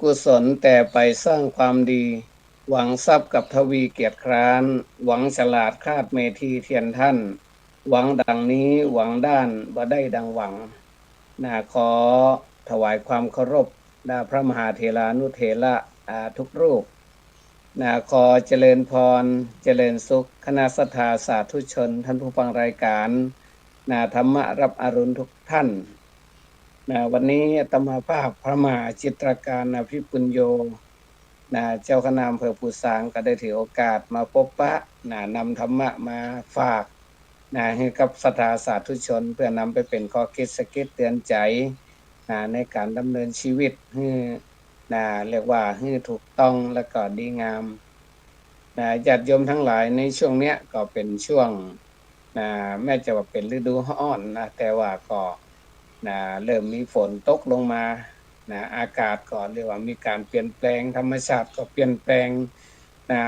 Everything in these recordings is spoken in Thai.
กุศลแต่ไปสร้างความดี หวังทรัพย์กับทวีเกียรติคร้าน หวังฉลาดคาดเมธีเทียนท่าน หวังดังนี้หวังด้านบ่ได้ดังหวังขอถวายความเคารพพระมหาเถรานุเถระทุกรูปขอเจริญพรเจริญสุขคณะศรัทธาสาธุชนท่านผู้ฟังรายการธรรมะรับอรุณทุกท่านวันนี้อาตมาภาพพระมหาจิตรการพิปุญโญเจ้าคณะอำเภอปูซางก็ได้ถือโอกาสมาพบปะนำธรรมะมาฝากให้กับศรัทธาสาธุชนเพื่อนำไปเป็นข้อคิดสะกิดเตือนใจในการดำเนินชีวิตให้เรียกว่าให้ถูกต้องและก็ดีงามญาติโยมทั้งหลายในช่วงเนี้ยก็เป็นช่วงแม้จะว่าเป็นฤดูร้อนแต่ว่าก็เริ่มมีฝนตกลงมาอากาศก็เรียกว่ามีการเปลี่ยนแปลงธรรมชาติก็เปลี่ยนแปลง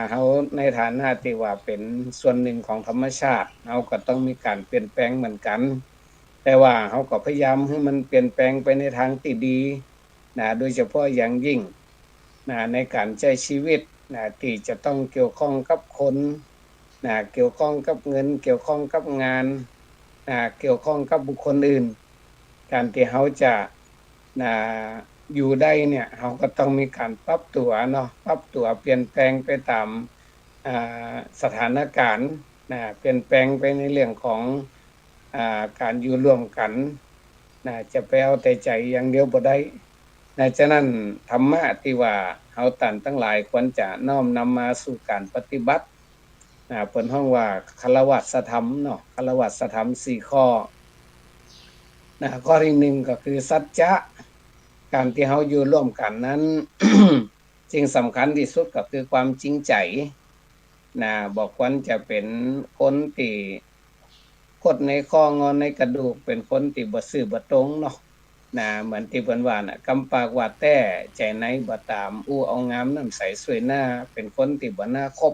เขาในฐานะที่ว่าเป็นส่วนหนึ่งของธรรมชาติเขาก็ต้องมีการเปลี่ยนแปลงเหมือนกันแต่ว่าเขาก็พยายามให้มันเปลี่ยนแปลงไปในทางที่ดีโดยเฉพาะอย่างยิ่งในการใช้ชีวิตที่จะต้องเกี่ยวข้องกับคนเกี่ยวข้องกับเงินเกี่ยวข้องกับงานเกี่ยวข้องกับบุคคลอื่นการที่เขาจะอยู่ได้เนี่ยเขาก็ต้องมีการปรับตัวเนาะปรับตัวเปลี่ยนแปลงไปตามสถานการณ์เปลี่ยนแปลงไปในเรื่องของการอยู่ร่วมกันจะไปเอาแต่ใจอย่างเดียวบ่ได้ฉะนั้นธรรมะที่ว่าเฮาท่านทั้งหลายควรจะน้อมนำมาสู่การปฏิบัติเพิ่นฮ้องว่าฆราวาสธรรมเนาะฆราวาสธรรม4ข้อข้อที่1ก็คือสัจจะการที่เฮาอยู่ร่วมกันนั้น สิ่งสำคัญที่สุดก็คือความจริงใจบ่ควรจะเป็นคนที่คดในคองอนในกระดูกเป็นคนที่บ่ซื่อบ่ตรงเนาะเหมือนที่เพิ่นว่าน่ะกำปากว่าแต่ใจในบ่ตามอู้เอางามน้ำใสสวยหน้าเป็นคนที่บ่น่าคบ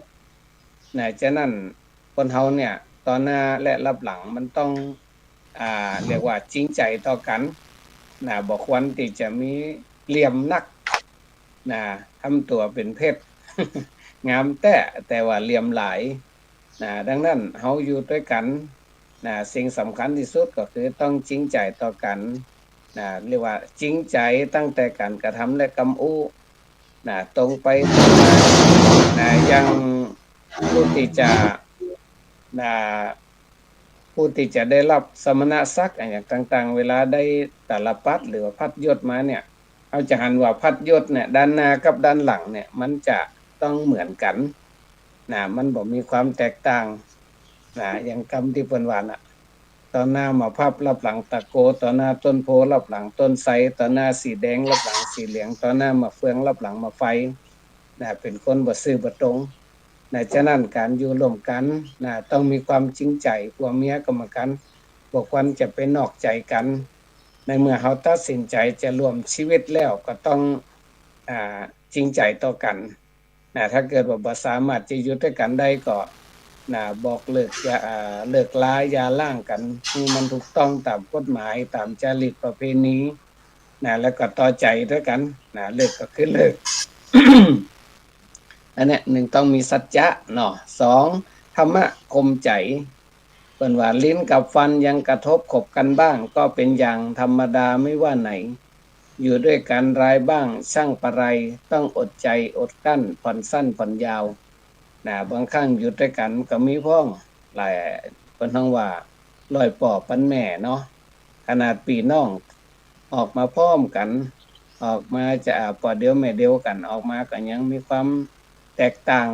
ฉะนั้นคนเฮาเนี่ยต่อหน้าและรับหลังมันต้องเรียกว่าจริงใจต่อกันบ่ควรที่จะมีเหลี่ยมนักทำตัวเป็นเพชร งามแต่ว่าเหลี่ยมหลายดังนั้นเฮาอยู่ด้วยกันสิ่งสำคัญที่สุดก็คือต้องจริงใจต่อกันเรียกว่าจริงใจตั้งแต่การกระทำและคำอู้ตรงไปตรงมายังผู้ที่จะผู้ที่จะได้รับสมณศักดิ์อย่างต่างๆเวลาได้แต่ละพัดหรือว่าพัดยศมาเนี่ยเอาจะหันว่าพัดยศเนี่ยด้านหน้ากับด้านหลังเนี่ยมันจะต้องเหมือนกันมันบ่มีความแตกต่างอย่างคำที่เพิ่นว่าน่ะต่อหน้ามาพับรับหลังตะโกต่อหน้าต้นโพรับหลังต้นไทรต่อหน้าสีแดงรับหลังสีเหลืองต่อหน้ามาเฟืองรับหลังมาไฟเป็นคนบ่ซื่อบ่ตรงฉะนั้นการอยู่ร่วมกันต้องมีความจริงใจผัวเมียก็เหมือนกันบ่ควรจะไปนอกใจกันในเมื่อเฮาตัดสินใจจะร่วมชีวิตแล้วก็ต้องจริงใจต่อกันถ้าเกิดว่าบ่สามารถจะอยู่ด้วยกันได้ก็บอกเลิกอย่าเลิกลาอย่าร้างกันที่มันถูกต้องตามกฎหมายตามจารีตประเพณีแล้วก็ต่อใจด้วยกันเลิกก็คือเลิก อันเนี้ย1ต้องมีสัจจะเนาะ2ธรรมะคมใจเปิ้นว่าลิ้นกับฟันยังกระทบขบกันบ้างก็เป็นอย่างธรรมดาไม่ว่าไหนอยู่ด้วยกันรายบ้างช่างปะไรต้องอดใจอดกั้นผ่อนสั้นผ่อนยาวบางครั้งอยู่ด้วยกันก็มีพ้องหลายเพิ่นฮ้องว่าร้อยป่อปันแม่เนาะขนาดพี่น้องออกมาพร้อมกันออกมาจะป่อเดียวแม่เดียวกันออกมาก็ยังมีความแตกต่าง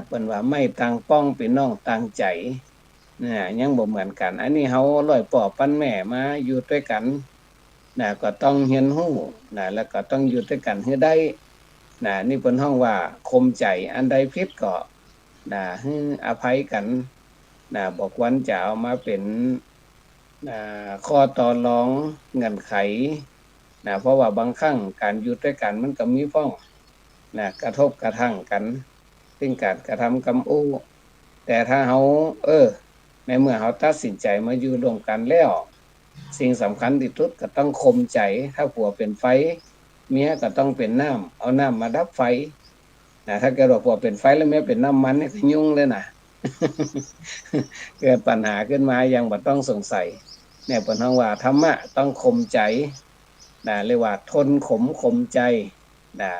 เปิ้นว่าไม่ต่างป้องพี่น้องต่างใจยังบ่เหมือนกันอันนี้เฮาร้อยป่อปันแม่มาอยู่ด้วยกันก็ต้องเรียนรู้แล้วก็ต้องอยู่ด้วยกันให้ได้นี่เพิ่นฮ้องว่าคมใจอันใดผิดก็ให้อภัยกันบ่ควรจะเอามาเป็นข้อต่อรองเงื่อนไขเพราะว่าบางครั้งการอยู่ด้วยกันมันก็มีพ้องกระทบกระทั่งกันซึ่งการกระทำกำอู้แต่ถ้าเฮาในเมื่อเฮาตัดสินใจมาอยู่ร่วมกันแล้วสิ่งสำคัญที่สุดก็ต้องคมใจถ้าผัวเป็นไฟ เมียก็ต้องเป็นน้ำเอาน้ำมาดับไฟถ้าเกิดว่าพอเป็นไฟแล้วเมียเป็นน้ำมันนี่ก็ยุ่งเลยนะ เกิดปัญหาขึ้นมายังบ่ต้องสงสัยเนี่ยเปิ้นฮ้องว่าธรรมะต้องข่มใจเรียกว่าทนขมข่มใจนะ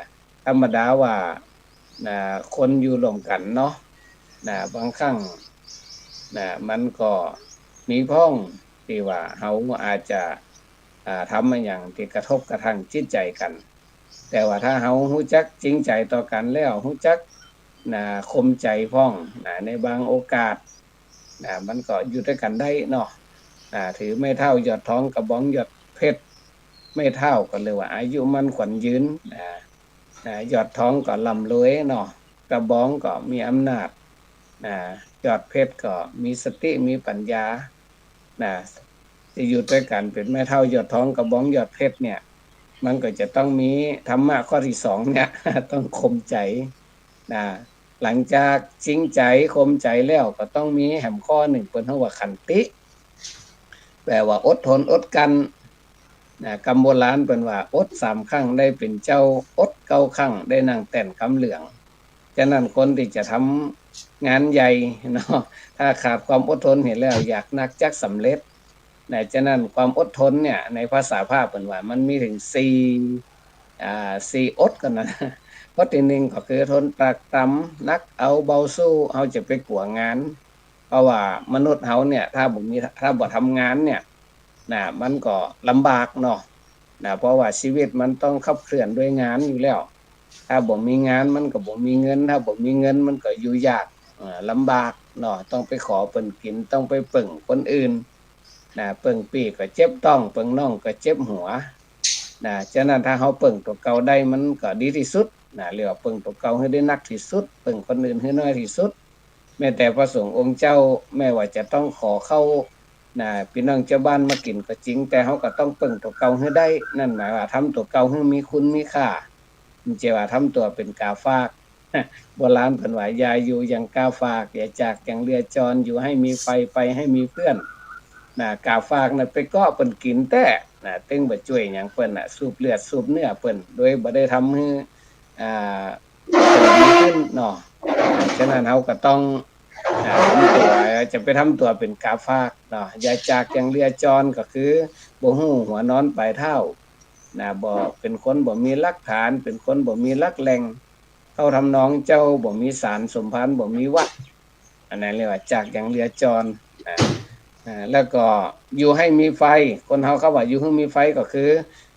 ธรรมดาว่าคนอยู่ร่วมกันเนาะบางครั้งมันก็มีพ้องที่ว่าเฮาอาจจะทำมาอย่างที่กระทบกระทั่งจิตใจกันแต่ว่าถ้าเฮารู้จักจริงใจต่อกันแล้วรู้จักข่มใจพ้องในบางโอกาสมันก็อยู่ด้วยกันได้เนาะถือไม่เท่าหยอดทองกระบองหยอดเพชรไม่เท่าก็เลยว่าอายุมันขวัญยืนหยอดทองก็ร่ำรวยเนาะกระบองก็มีอำนาจหยอดเพชรก็มีสติมีปัญญาจะอยู่ด้วยกันเป็นไม่เท่าหยอดทองกระบองหยอดเพชรเนี่ยมันก็จะต้องมีธรรมะข้อที่2เนี่ย ต้องข่มใจหลังจากจริงใจข่มใจแล้วก็ต้องมีแหมข้อหนึ่งเปิ้นเฮาว่าขันติแปลว่าอดทนอดกันคำโบราณเปิ้นว่าอด3ครั้งได้เป็นเจ้าอด9ครั้งได้นั่งแต่นกำเหลืองฉะนั้นคนที่จะทำงานใหญ่เนาะถ้าขาดความอดทนเห็นแล้วอยากนักจักสำเร็จฉะนั้นความอดทนเนี่ยในภาษาพาเปิ้นว่ามันมีถึง4อดกันนะข้อที่1ก็คือทนตรากตรำนักเอาเบาสู้เฮาจะไปกลัวงานเพราะว่ามนุษย์เฮาเนี่ยถ้าบ่ทำงานเนี่ยมันก็ลำบากเนาะเพราะว่าชีวิตมันต้องขับเคลื่อนด้วยงานอยู่แล้วถ้าบ่มีงานมันก็บ่มีเงินถ้าบ่มีเงินมันก็อยู่ยากลำบากเนาะต้องไปขอเพิ่นกินต้องไปปึ้งคนอื่นเปิ่งปีกก็เจ็บต้องเปิ่งน่องก็เจ็บหัวฉะนั้นถ้าเฮาเปิ่งตัวเก่าได้มันก็ดีที่สุดเรียกว่าเปิ่งตัวเก่าให้ได้นักที่สุดเปิ่งคนอื่นให้น้อยที่สุดแม้แต่พระสงฆ์องค์เจ้าแม้ว่าจะต้องขอเข้าพี่น้องเจ้าบ้านมากินก็จริงแต่เฮาก็ต้องเปิ่งตัวเก่าให้ได้นั่นหมายว่าทำตัวเก่าให้มีคุณมีค่ามันจะว่าทำตัวเป็นกาฝากโบราณเพิ่นว่าอย่าอยู่อย่างกาฝากอย่าจากอย่างเรือจรอยู่ให้มีไฟไปให้มีเพื่อนกาฝากน่ะไปเกาะเปิ้นกินแต่ตึงบ่ช่วยหยังเปิ้นสูบเลือดสูบเนื้อเปิ้นโดยบ่ได้ทำให้อ่าดีขึ้นเนาะฉะนั้นเฮาก็ต้องทำตัวจะไปทำตัวเป็นกาฝากเนาะอย่าจากอย่างเรือจรก็คือบ่ฮู้หัวนอนปลายเท้าบ่เป็นคนบ่มีหลักฐานเป็นคนบ่มีหลักแหล่งเข้าทำนองเจ้าบ่มีศาลสมภารบ่มีวัดอันนั้นเรียกว่าจากอย่างเรือจรแล้วก็อยู่ให้มีไฟคนเฮาเขาว่าอยู่ให้มีไฟก็คือ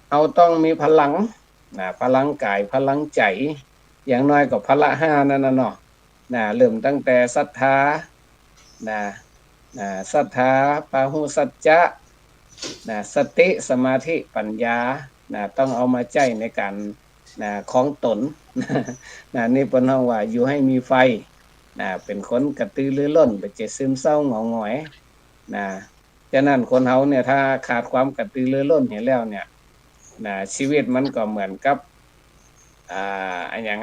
เฮาต้องมีพลังพลังกายพลังใจอย่างน้อยก็พละ5นั่นน่ะเนาะเริ่มตั้งแต่ศรัทธาศรัทธาปาหุสัจจะสติสมาธิปัญญาต้องเอามาใช้ในการของตนนี่เปิ้นเฮาว่าอยู่ให้มีไฟเป็นคนกระตือรือร้นบ่จะซึมเศร้าเหงาหงอยฉะนั้นคนเฮาเนี่ยถ้าขาดความกระตือรือร้นเห็นแล้วเนี่ยชีวิตมันก็เหมือนกับอันหยัง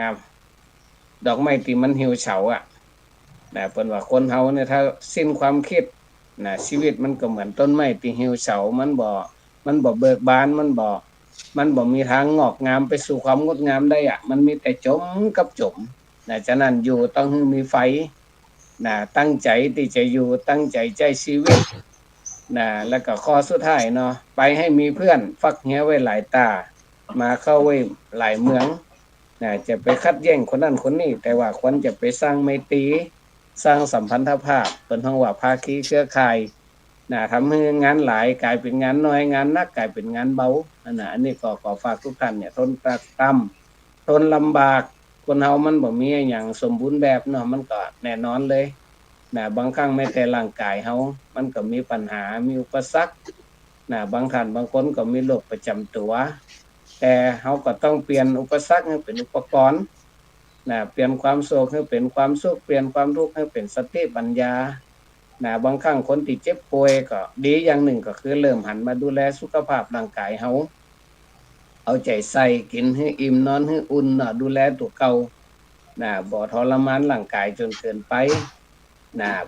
ดอกไม้ที่มันเหี่ยวเฉาเปิ้นว่าคนเฮาเนี่ยถ้าสิ้นความคิดชีวิตมันก็เหมือนต้นไม้ที่เหี่ยวเฉามันบ่เบิกบานมันบ่มีทางงอกงามไปสู่ความงดงามได้มันมีแต่จมกับจมฉะนั้นอยู่ต้องให้มีไฟตั้งใจที่จะอยู่ตั้งใจใช้ชีวิตแล้วก็ข้อสุดท้ายเนาะไปให้มีเพื่อนฟักแหไว้หลายตามาเข้าไว้หลายเมืองจะไปคัดแย่งคนนั้นคนนี้แต่ว่าควรจะไปสร้างไมตรีสร้างสัมพันธภาพเปิ้นฮ้องว่าภาคีเครือข่ายทำให้งานหลายกลายเป็นงานน้อยงานนักกลายเป็นงานเบาอันนี้ก็ขอฝากทุกท่านเนี่ยทนตรากตรำทนลำบากคนเฮามันบ่มีหยังสมบูรณ์แบบเนาะมันก็แน่นอนเลยบางครั้งแม้แต่ร่างกายเฮามันก็มีปัญหามีอุปสรรคบางท่านบางคนก็มีโรคประจำตัวแต่เฮาก็ต้องเปลี่ยนอุปสรรคให้เป็นอุปกรณ์เปลี่ยนความโศกให้เป็นความสุขเปลี่ยนความทุกข์ให้เป็นสติปัญญาบางครั้งคนที่เจ็บป่วยก็ดีอย่างหนึ่งก็คือเริ่มหันมาดูแลสุขภาพร่างกายเฮาเอาใจใส่กินให้อิ่มนอนให้อุ่นดูแลตัวเก่าบ่ทรมานร่างกายจนเกินไป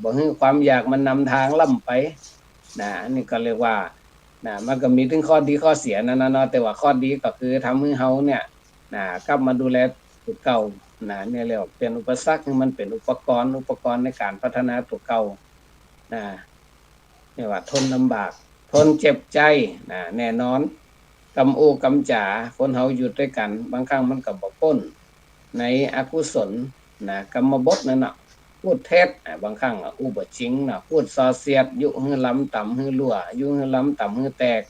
บ่ให้ความอยากมันนำทางล่ำไปอันนี้ก็เรียกว่า มันก็มีถึงข้อดีข้อเสียนั่นนะเนาะแต่ว่าข้อดีก็คือทำให้เฮาเนี่ยกลับมาดูแลตัวเก่าเนี่ยเรียกว่าเป็นอุปสรรคมันเป็นอุปกรณ์ในการพัฒนาตัวเก่านะเรียกว่าทนลำบากทนเจ็บใจแน่นอนกำโอกำจ๋าคนเฮาอยู่ด้วยกันบางครั้งมันก็บ่พ้นในอกุศลกรรมบทนั่นน่ะพูดเท็จบางครั้งอุบัติจริงพูดส่อเสียดยุฮือล้ำต่ำฮือรั่วยุฮือล้ำต่ำฮือแตก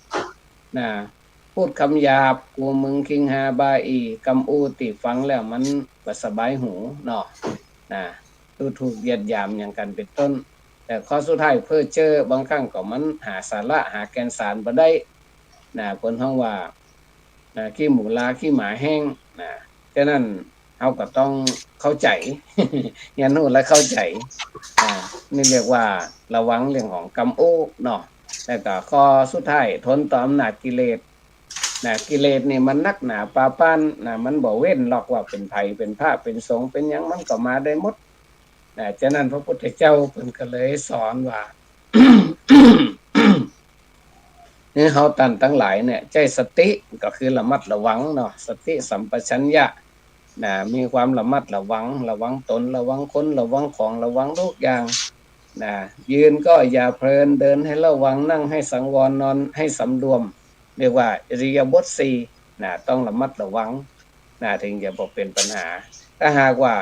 พูดคำหยาบกูมึงคิงฮาบาอีกำอูติฟังแล้วมันบ่สบายหูเนาะดูถูกเหยียดหยามอย่างกันเป็นต้นแต่ข้อสุดท้ายเพื่อเจอบางครั้งก็มันหาสาระหาแกนสารบ่ได้คนห้องว่าขี้หมูลาขี้หมาแห้งฉะนั้นเราก็ต้องเข้าใจอย่านู่นและเข้าใจนี่เรียกว่าระวังเรื่องของกรรมโอ้เนาะแล้วก็ข้อสุดท้ายทนต่ออำนาจกิเลสกิเลสนี่มันนักหนาปาปานมันบ่เว้นหรอกว่าเป็นไผเป็นพระเป็นสงฆ์เป็นหยังมันก็มาได้หมดฉะนั้นพระพุทธเจ้าเพิ่นก็เลยสอนว่า นี่เฮาตันทั้งหลายเนี่ยใจสติก็คือระมัดระวังเนาะสติสัมปชัญญะมีความระมัดระวังตนระวังคนระวังของระวังทุกอย่างยืนก็อย่าเพลินเดินให้ระวังนั่งให้สังวรนอนให้สำรวมเรียกว่าอิริยาบถสี่ต้องระมัดระวังถึงจะบ่เป็นปัญหาถ้าหากว่า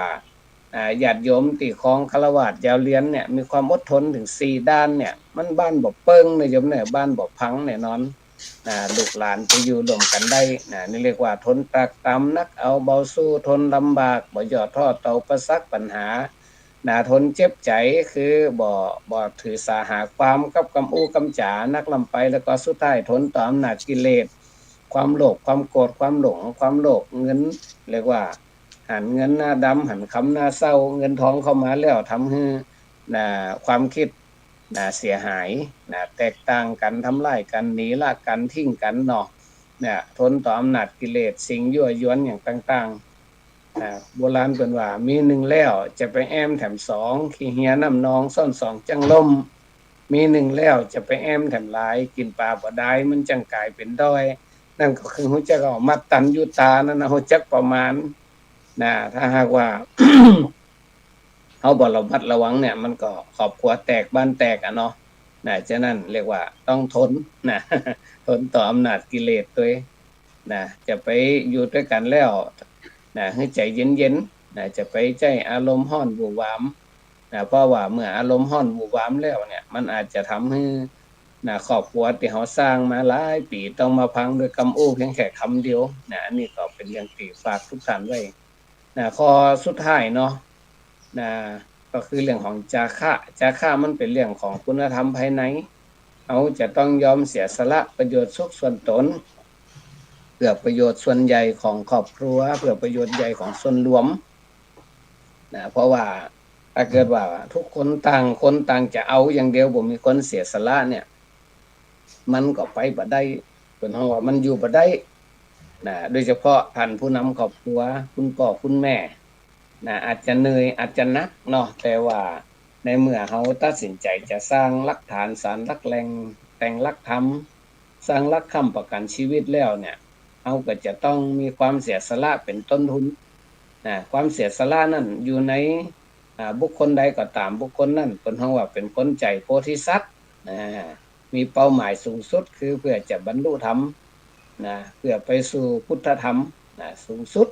ญาติโยมที่ครองฆราวาสยาวเรียนเนี่ยมีความอดทนถึง4ด้านเนี่ยมันบ้านบ่เปิ้งนะโยมเนี่ยบ้านบ่พังแน่นอนลูกหลานจะอยู่ร่วมกันได้นี่เรียกว่าทนตรากตรำนักเอาเบาสู้ทนลำบากบ่ย่อท้อต่ออุปสรรคปัญหาทนเจ็บใจคือบ่ถือสาหาความกับกำอู้กำจ๋านักลำไปแล้วก็สุดท้ายทนต่ออำนาจกิเลสความโลภความโกรธความหลงความโลภเงินเรียกว่าหันเงินหน้าดำหันคำหน้าเศร้าเงินทองเข้ามาแล้วทำให้ความคิดเสียหายแตกต่างกันทำลายกันหนีละกันทิ้งกันเนาะทนต่ออำนาจกิเลสสิ่งยั่วยวนอย่างต่างๆโบราณเป็นว่ามีหนึ่งแล้วจะไปแอมแถมสองขี้เหียน้ำนองซ่อนสองจังล่มมีหนึ่งแล้วจะไปแอมแถมหลายกินปลาบ่ได้มันจังกลายเป็นด้อยนั่นก็คือหัวจักเอามัดตันยุตานั่นนะหัวจักประมาณถ้าหากว่า เขาบ่ระมัดระวังเนี่ยมันก็ครอบครัวแตกบ้านแตกเนาะฉะนั้นเรียกว่าต้องทนทนต่ออำนาจกิเลสตัวจะไปอยู่ด้วยกันแล้วให้ใจเย็นๆจะไปใจอารมณ์ร้อนวู่วามเพราะว่าเมื่ออารมณ์ร้อนวู่วามแล้วเนี่ยมันอาจจะทำให้ครอบครัวที่เขาสร้างมาหลายปีต้องมาพังด้วยคำอู้เพียงแค่คำเดียวอันนี้ก็เป็นเรื่องที่ฝากทุกท่านไว้ข้อสุดท้ายเนาะก็คือเรื่องของจาคะมันเป็นเรื่องของคุณธรรมภายในเอาจะต้องยอมเสียสละประโยชน์สุขส่วนตนเพื่อประโยชน์ส่วนใหญ่ของครอบครัวเพื่อประโยชน์ใหญ่ของส่วนรวมเพราะว่าถ้าเกิดว่าทุกคนต่างจะเอาอย่างเดียวบ่มีคนเสียสละเนี่ยมันก็ไปบ่ได้เป็นเพราะว่ามันอยู่บ่ได้โดยเฉพาะท่านผู้นำครอบครัวคุณพ่อคุณแม่อาจจะเหนื่อยอาจจะหนักเนาะแต่ว่าในเมื่อเขาตัดสินใจจะสร้างหลักฐานสารหลักแหล่งแต่งหลักธรรมสร้างหลักค้ำประกันชีวิตแล้วเนี่ยเขาก็จะต้องมีความเสียสละเป็นต้นทุนความเสียสละนั่นอยู่ในบุคคลใดก็ตามบุคคลนั่นเป็นเพราะว่าเป็นคนใจโพธิสัตว์มีเป้าหมายสูงสุดคือเพื่อจะบรรลุธรรมเพื่อไปสู่พุทธธรรมสูงสุด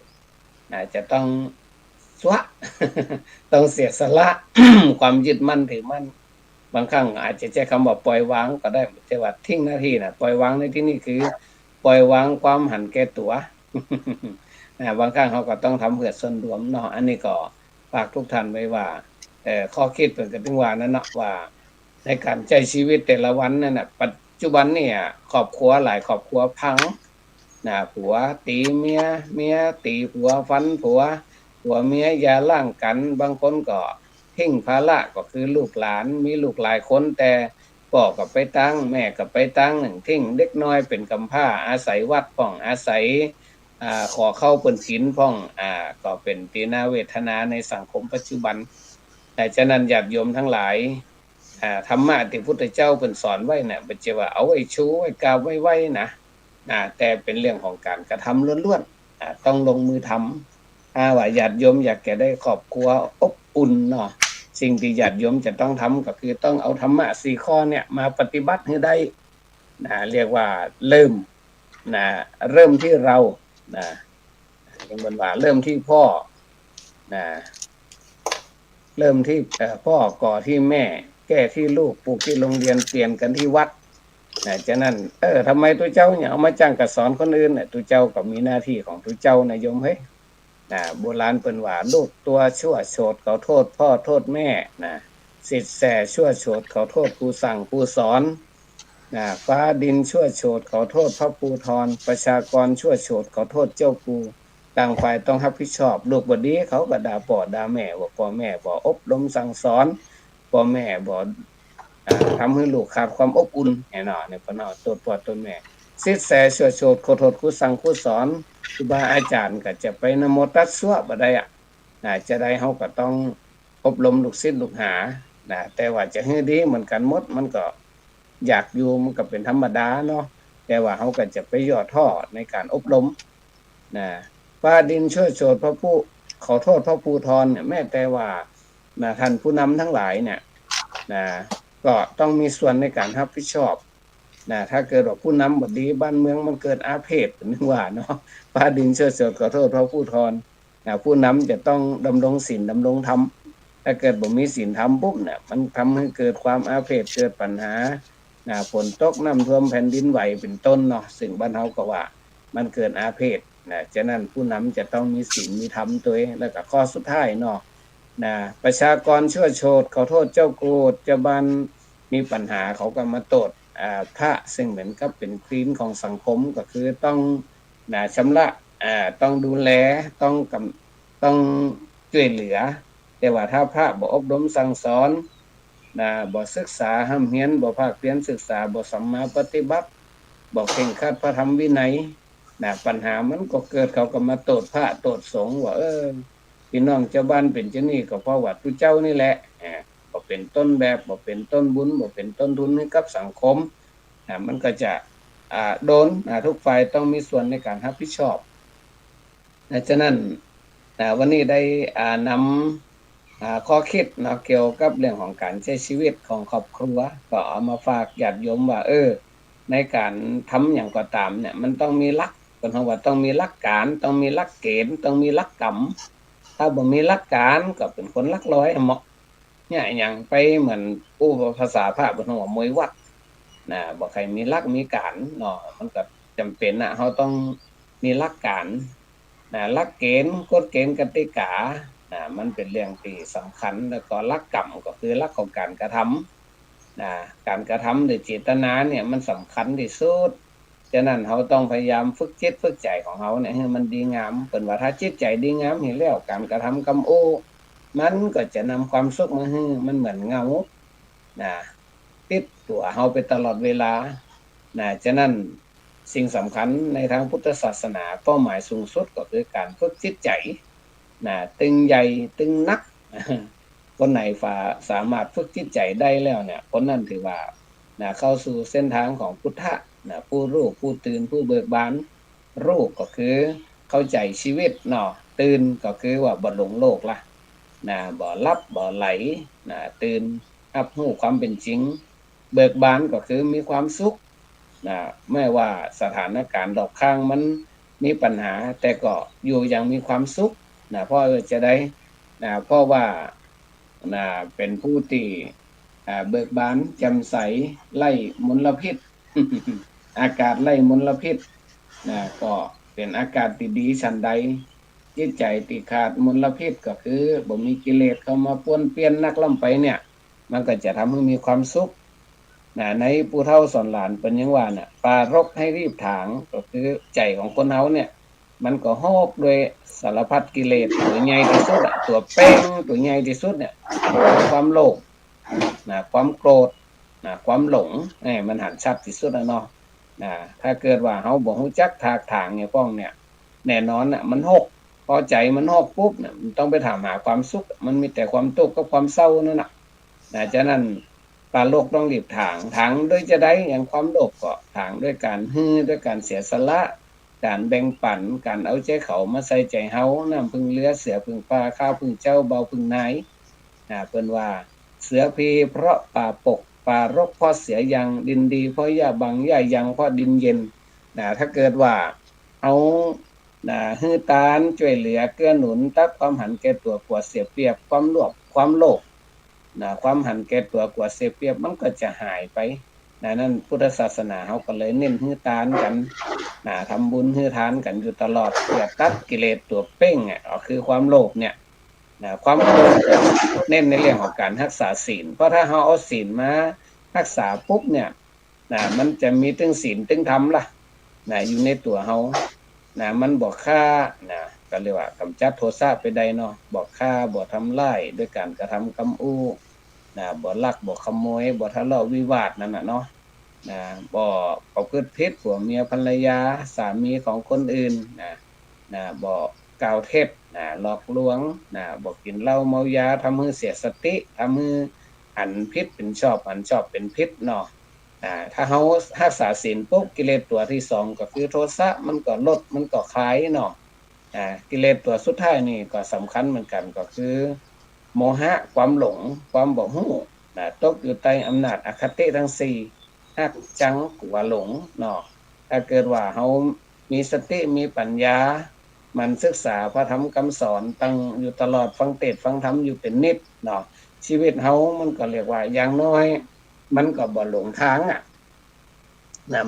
จะต้องสวะ ต้องเสียสละ ความยึดมั่นถือมั่นบางครั้งอาจจะใช้คำว่าปล่อยวางก็ได้แต่ว่าทิ้งหน้าที่ปล่อยวางในที่นี้คือปล่อยวางความหันแก่ตัว บางครั้งเขาก็ต้องทำเพื่อส่วนรวมเนาะอันนี้ก็ฝากทุกท่านไว้ว่าข้อคิดเป็นกันถึงว่านั้นเนาะว่าในการใช้ชีวิตแต่ละวันนั่นน่ะปัจจุบันเนี่ยครอบครัวหลายครอบครัวพังผัวตีเมียตีผัวฟันผัวเมียอย่าล่างกันบางคนก็ทิ้งภาระก็คือลูกหลานมีลูกหลายคนแต่พ่อก็ไปตั้งแม่ก็ไปตั้งทิ้งเด็กน้อยเป็นกำพร้าอาศัยวัดป้องอาศัยขอเข้าเปิ้นศีลพ้องก็เป็นตีนาเวทนาในสังคมปัจจุบันแต่ฉะนั้นญาติโยมทั้งหลาย ธรรมะที่พุทธเจ้าเพิ่นสอนไว้เนี่ยบ่ใช่ว่าเอาไว้ชูไว้กล่าวไว้ๆนะแต่เป็นเรื่องของการกระทำล้วนๆต้องลงมือทำถ้าว่าญาติโยมอยากจะได้ครอบครัวอบอุ่นเนาะสิ่งที่ญาติโยมจะต้องทำก็คือต้องเอาธรรมะ4ข้อเนี่ยมาปฏิบัติให้ได้เรียกว่าเริ่มที่เราอย่างบนว่าเริ่มที่พ่อนะเริ่มที่พ่อก่อที่แม่แก้ที่ลูกปลูกที่โรงเรียนเปลี่ยนกันที่วัดฉะนั้นทำไมตัวเจ้าเนี่ยเอามาจ้างกับสอนคนอื่นเนี่ยตัวเจ้าก็มีหน้าที่ของตัวเจ้านะโยมเฮ้ยโบราณเปิ้นว่าลูกตัวชั่วโฉดเขาโทษพ่อโทษแม่ศิษย์แส่ชั่วโฉดเขาโทษครูสั่งครูสอนฟ้าดินชั่วโฉดเขาโทษพระภูธรประชากรชั่วโฉดเขาโทษเจ้ากูต่างฝ่ายต้องรับผิดชอบลูกบดีเขาก็ด่าพ่อด่าแม่ว่าพ่อแม่บ่อบรมสั่งสอนพ่อแม่บ่ทำให้ลูกขาดความอบอุ่นแน่นอนเนี่ยพ่อเนาะตัวพ่อตัวแม่ศิษย์แส่ชั่วโฉดขอโทษครูสั่งครูสอนครูบาอาจารย์ก็จะไปนะโมตัสสะบ่ได้จะได้เฮาก็ต้องอบรมลูกศิษย์ลูกหาแต่ว่าจะให้ดีเหมือนกันหมดมันก็อยากอยู่มันก็เป็นธรรมดาเนาะแต่ว่าเฮาก็จะไปย่อท่อในการอบรมฟ้าดินช่วยโฉดพระผู้ขอโทษพระภูธรเนี่ยแม้แต่ว่าท่านผู้นำทั้งหลายเนี่ยก็ต้องมีส่วนในการรับผิดชอบถ้าเกิดว่าผู้นำบ่ดีบ้านเมืองมันเกิดอาเพศนึกว่าเนาะฟ้าดินช่วยโฉดขอโทษพระภูธรผู้นำจะต้องดำรงศีลดำรงธรรมถ้าเกิดบ่มีศีลธรรมปุ๊บเนี่ยมันทำให้เกิดความอาเพศเกิดปัญหาฝนตกน้ำท่วมแผ่นดินไหวเป็นต้นเนาะซึ่งบ้านเฮาก็ว่ามันเกิดอาเพศฉะนั้นผู้นำจะต้องมีศีลมีธรรมตัวเองแล้วก็ข้อสุดท้ายเนาะประชากรชั่วโฉดขอโทษเจ้าโกรธเจ้าบ้านมีปัญหาเขาก็มาโทษพระซึ่งเหมือนกับเป็นควีนของสังคมก็คือต้องชำระต้องดูแลต้องช่วยเหลือแต่ว่าถ้าพระบ่อบรมสั่งสอนบ่ศึกษาห้ำเฮียนบ่ภาคเพียรศึกษาบ่สัมมาปฏิบัติบ่เคร่งครัดพระธรรมวินัยปัญหามันก็เกิดเขาก็มาโทษพระโทษสงฆ์ว่าพี่น้องเจ้าบ้านเป็นเจ้านี่ก็เพราะว่าผู้เจ้านี่แหละบ่เป็นต้นแบบบ่เป็นต้นบุญบ่เป็นต้นทุนให้กับสังคมมันก็จะโดนทุกฝ่ายต้องมีส่วนในการรับผิดชอบฉะนั้นวันนี้ได้นำข้อคิดเนาะเกี่ยวกับเรื่องของการใช้ชีวิตของครอบครัวก็เอามาฝากญาติโยมว่าในการทำอย่างก็ตามเนี่ยมันต้องมีหลักคนเฮาว่าต้องมีหลักการต้องมีหลักเกณฑ์ต้องมีหลักกรรมถ้าบ่มีหลักการก็เป็นคนหลักร้อยเหมาะเนี่ยอย่างไปเหมือนภาษาพระเพิ่นว่ามวยวัดบ่ใครมีหลักมีการเนาะมันก็จำเป็นเฮาต้องมีหลักการหลักเกณฑ์กฎเกณฑ์กติกามันเป็นเรื่องที่สำคัญแล้วก็หลักกรรมก็คือหลักของการกระทำการกระทำด้วยเจตนาเนี่ยมันสำคัญที่สุดฉะนั้นเราต้องพยายามฝึกจิตฝึกใจของเราเนี่ยให้มันดีงามเปิ้นว่าถ้าจิตใจดีงามเห็นแล้วการกระทำกรรมโอมันก็จะนำความสุขมาให้มันเหมือนเงาติดตัวเราไปตลอดเวลาฉะนั้นสิ่งสำคัญในทางพุทธศาสนาเป้าหมายสูงสุดก็คือการฝึกจิตใจตึงใหญ่ตึงนักคนไหนสามารถฝึกจิตใจได้แล้วเนี่ยคนนั้นถือว่าเข้าสู่เส้นทางของพุทธะผู้รู้ผู้ตื่นผู้เบิกบานรู้ก็คือเข้าใจชีวิตเนาะตื่นก็คือว่าบ่หลงโลกละบ่ลับบ่ไหลตื่นรับรู้ความเป็นจริงเบิกบานก็คือมีความสุขแม้ว่าสถานการณ์รอบข้างมันมีปัญหาแต่ก็อยู่อย่างมีความสุขเพราะจะได้เพราะว่าเป็นผู้ที่เบิกบานแจ่มใสไล่มลพิษ อากาศไล่มลพิษก็เป็นอากาศที่ดีฉันใดจิตใจที่ขาดมลพิษก็คือบ่มีกิเลสเข้ามาป้วนเปี้ยนนักล่ำไปเนี่ยมันก็จะทำให้มีความสุขในผู้เฒ่าสอนหลานเป็นยังว่าน่ะปรารภให้รีบถางก็คือใจของคนเฮาเนี่ยมันก็โฮกด้วยสารพัดกิเลสตัวใหญ่ที่สุดตัวเป้งตัวใหญ่ที่สุดเนี่ยความโลภความโกรธความหลงมันหันชัดที่สุดเนาะถ้าเกิดว่าเฮาบ่ฮู้จักถากถางเนี่ยป้องเนี่ยแน่นอนน่ะมันโฮกพอใจมันโฮกปุ๊บเนี่ยมันต้องไปถามหาความสุขมันมีแต่ความทุกข์กับความเศร้านั่นน่ะฉะนั้น ปลาโลกต้องรีบถางด้วยจะได้อย่างความโลภก็ถางด้วยการฮื้อด้วยการเสียสละการแบ่งปันการเอาใจเขามาใส่ใจเฮาน้ำพึ่งเรือเสือพึ่งปลาข้าวพึ่งเจ้าเบาพึ่งนายเปิ้นว่าเสือพีเพราะป่าปกป่ารกเพราะเสียยังดินดีเพราะหญ้าบังหญ้ายังเพราะดินเย็นถ้าเกิดว่าเอาฮื้อตานช่วยเหลือเกื้อหนุนตักความหันแก่ตัวกลัวเสียเปรียบความโลภความหันแก่ตัวกลัวเสียเปรียบมันก็จะหายไปนั่นพุทธศาสนาเขาก็เลยเน้นฮื้อตานกันทำบุญฮื้อทานกันอยู่ตลอดเพื่อตัดกิเลสตัวเป้งก็คือความโลภเนี่ยความโลภเน้นในเรื่องของการรักษาศีลเพราะถ้าเขาเอาศีลมารักษาปุ๊บเนี่ยมันจะมีตึงศีลตึงธรรมล่ะอยู่ในตัวเขามันบอกฆ่าก็เรียกว่ากำจัดโทสะไปได้เนาะบอกฆ่าบอกทำลายด้วยการกระทำกำอู้บ่ลักบ่ขโมยบ่ทะเลาะวิวาทนั่นน่ะเนาะบ่ประพฤติผิดผัวเมียภรรยาสามีของคนอื่นบ่กล่าวเท็จหลอกลวงบ่กินเหล้าเมายาทำให้เสียสติทำให้อันผิดเป็นชอบอันชอบเป็นผิดเนาะถ้าเฮารักษาศีลปุ๊บกิเลสตัวที่2ก็คือโทสะมันก็ลดมันก็คลายเนาะกิเลสตัวสุดท้ายนี่ก็สำคัญเหมือนกันก็คือโมหะความหลงความบ่ฮู้ตกอยู่ใต้อำนาจอคติทั้ง4ฮักจังกว่าหลงเนาะถ้าเกิดว่าเฮามีสติมีปัญญามันศึกษาพระธรรมคำสอนตั้งอยู่ตลอดฟังเทศน์ฟังธรรมอยู่เป็นนิดเนาะชีวิตเฮามันก็เรียกว่าอย่างน้อยมันก็บ่หลงทาง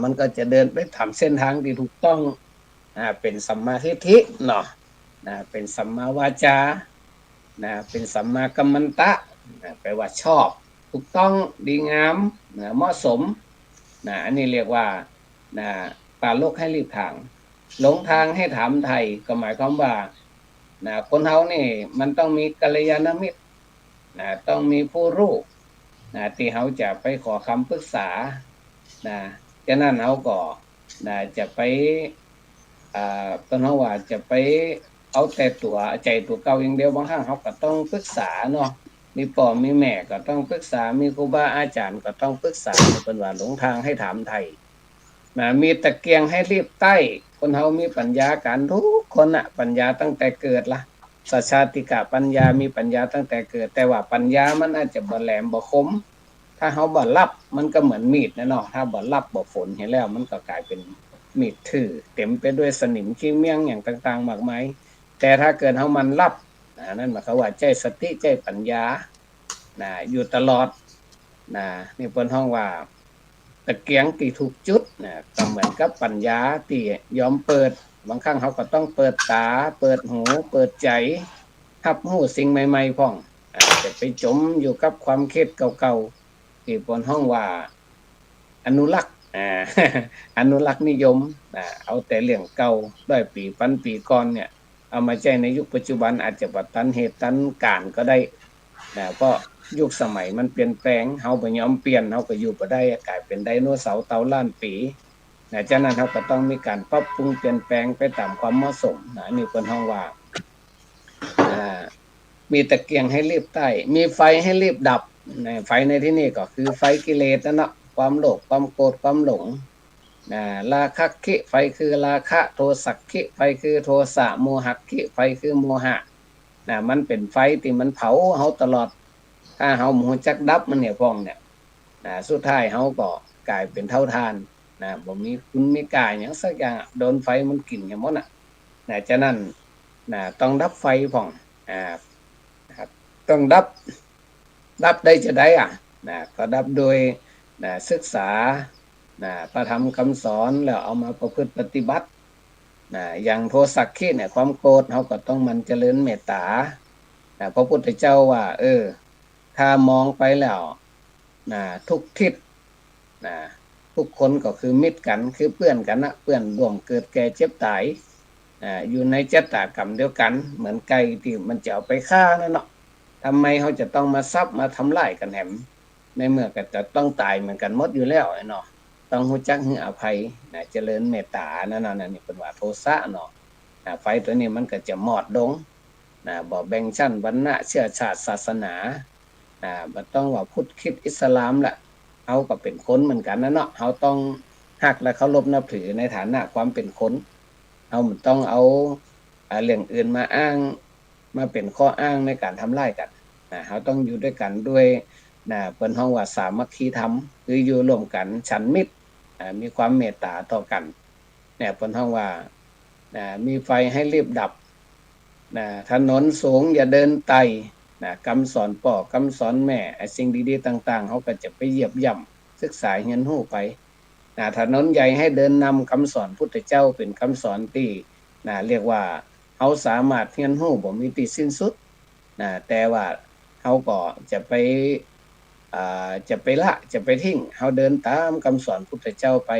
มันก็จะเดินไปทำเส้นทางที่ถูกต้องเป็นสัมมาทิฏฐิเนาะเป็นสัมมาวาจาเป็นสัมมากัมมันตะแปลว่าชอบถูกต้องดีงามเหมาะสมอันนี้เรียกว่าปาโลกให้รีบทางหลงทางให้ถามไทยก็หมายความว่าคนเฮานี่มันต้องมีกัลยาณมิตรต้องมีผู้รู้ที่เฮาจะไปขอคำปรึกษาฉะนั้นเฮาก็จะไปต้นเฮาว่าจะไปเอาแต่ตัวใจตัวเก่าอย่างเดียวบางครั้งเฮาก็ต้องปรึกษาเนาะมีพ่อมีแม่ก็ต้องปรึกษามีครูบาอาจารย์ก็ต้องปรึกษาเพิ่นว่าหลงทางให้ถามไทยมีตะเกียงให้รีบใต้คนเฮามีปัญญากันทุกคนปัญญาตั้งแต่เกิดละสัจชาติกะปัญญามีปัญญาตั้งแต่เกิดแต่ว่าปัญญามันอาจจะบ่แหลมบ่คมถ้าเฮาบ่รับมันก็เหมือนมีดนะเนาะถ้าบ่รับบ่ฝนเห็นแล้วมันก็กลายเป็นมีดถือเต็มไปด้วยสนิมขี้เมี่ยงอย่างต่างๆมากมายแต่ถ้าเกิดเฮามันรับนั่นหมายความว่าใจสติใจปัญญาอยู่ตลอดนี่เพิ่นฮ้องว่าตะเกียงที่ถูกจุดก็เหมือนกับปัญญาที่ยอมเปิดบางครั้งเฮาก็ต้องเปิดตาเปิดหูเปิดใจรับรู้สิ่งใหม่ๆพ้องจะไปจมอยู่กับความคิดเก่าๆที่เพิ่นฮ้องว่าอนุรักษ์อนุรักษ์นิยมเอาแต่เรื่องเก่า100 ปีพันปีก่อนเนี่ยเอามาใช้ในยุคปัจจุบันอาจจะบ่ทันเหตุทันการก็ได้เพราะยุคสมัยมันเปลี่ยนแปลงเฮาบ่ยอมเปลี่ยนเฮาก็อยู่บ่ได้กลายเป็นไดโนเสาร์เต่าล้านปีฉะนั้นเฮาก็ต้องมีการปรับปรุงเปลี่ยนแปลงไปตามความเหมาะสมนี่เพิ่นฮ้องว่ามีตะเกียงให้รีบใต้มีไฟให้รีบดับไฟในที่นี้ก็คือไฟกิเลสนั่นเนาะความโลภความโกรธความหลงราคะคิไฟคือราคะโทสักคิไฟคือโทสะโมหะคิไฟคือโมหะมันเป็นไฟที่มันเผาเฮาตลอดถ้าเฮาบ่รู้จักดับมันเนี่ยพ้องเนี่ยสุดท้ายเฮาก็กลายเป็นเท่าทานบ่มีคุณมีค่าหยังสักอย่างโดนไฟมันกินกันหมดฉะนั้นต้องดับไฟพ้องครับต้องดับได้จะได้ก็ดับโดยศึกษาพระธรรมคำสอนแล้วเอามาประพฤติปฏิบัติอย่างโทสักขิเนี่ยความโกรธเฮาก็ต้องมันเจริญเมตตาพระพุทธเจ้าว่าถ้ามองไปแล้วทุกทิศทุกคนก็คือมิตรกันคือเพื่อนกันเพื่อนร่วมเกิดแก่เจ็บตายอยู่ในชะตากรรมเดียวกันเหมือนไก่ที่มันจะเอาไปฆ่านั่นเนาะทำไมเขาจะต้องมาซับมาทำลายกันแหมในเมื่อก็จะต้องตายเหมือนกันหมดอยู่แล้วเนาะต้องรู้จักให้อภัยเจริญเมตตานั่นนี่เป็นว่าโทสะเนาะไฟตัวนี้มันก็จะหมอดลงบ่แบ่งชั้นวรรณะเชื้อชาติศาสนา บ่ต้องว่าพุทธคริสต์อิสลามล่ะเฮาก็เป็นคนเหมือนกันนะเนาะเฮาต้องรักและเคารพนับถือในฐานะความเป็นคนเฮาบ่ต้องเอาเรื่องอื่นมาอ้างมาเป็นข้ออ้างในการทำร้ายกันเฮาต้องอยู่ด้วยกันด้วยเปิ้นฮ้องว่าสามัคคีธรรมคืออยู่ร่วมกันฉันมิตรมีความเมตตาต่อกันเนี่ยเปิ้นฮ้องว่ามีไฟให้รีบดับถนนสูงอย่าเดินไต่คำสอนพ่อคำสอนแม่ไอ้สิ่งดีๆต่างๆเฮาก็จะไปเหยียบย่ำศึกษาเรียนรู้ไปถนนใหญ่ให้เดินนำคำสอนพุทธเจ้าเป็นคำสอนที่เรียกว่าเฮาสามารถเรียนรู้บ่มีที่สิ้นสุดแต่ว่าเฮาก็จะไปจะไปทิ้งเฮาเดินตามคำสอนพุทธเจ้าไป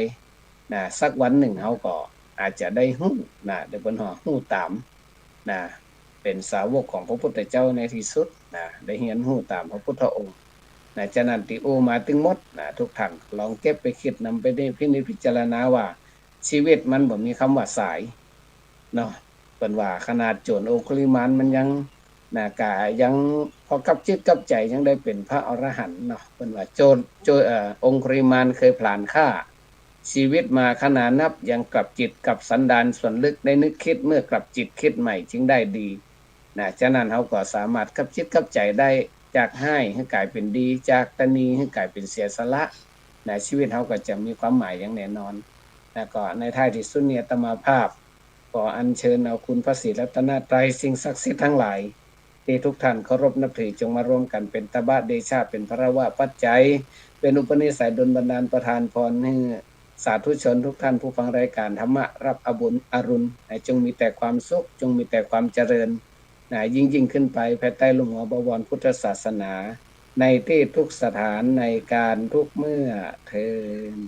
สักวันหนึ่งเฮาก็อาจจะได้รู้ได้เพิ่นฮ้อรู้ตามนะเป็นสาวกของพระพุทธเจ้าในที่สุดได้เรียนรู้ตามพระพุทธองค์ฉะนั้นที่โอมาถึงหมดทุกท่านลองเก็บไปคิดนำไปได้พินิจพิจารณาว่าชีวิตมันบ่มีคำว่าสายเนาะเพิ่นว่าขนาดโจรองคุลิมานมันยังก็ยังพอกับจิตกับใจยังได้เป็นพระอรหันต์เนาะเพิ่นว่าองคุลิมานเคยผลาญฆ่าชีวิตมาขนานับยังกลับจิตกับสันดานส่วนลึกได้นึกคิดเมื่อกลับจิตคิดใหม่จึงได้ดีฉะนั้นเฮาก็สามารถกับจิตกับใจได้จากให้กลายเป็นดีจากตนีให้กลายเป็นเสียสละชีวิตเฮาก็จะมีความหมายอย่างแน่นอนแล้วก็ในท้ายที่สุดเนี่ยอาตมาภาพขออัญเชิญเอาคุณพระศรีรัตนตรัยสิ่งศักดิ์สิทธิ์ทั้งหลายที่ทุกท่านเคารพนับถือจงมารวมกันเป็นตบะเดชะเป็นพระวะปัจจัยเป็นอุปนิสัยดลบันดาลประทานพรให้สาธุชนทุกท่านผู้ฟังรายการธรรมะรับอรุณจงมีแต่ความสุขจงมีแต่ความเจริญยิ่งขึ้นไปภายใต้ลุ่มหัวบวรพุทธศาสนาในที่ทุกสถานในการทุกเมื่อเทิน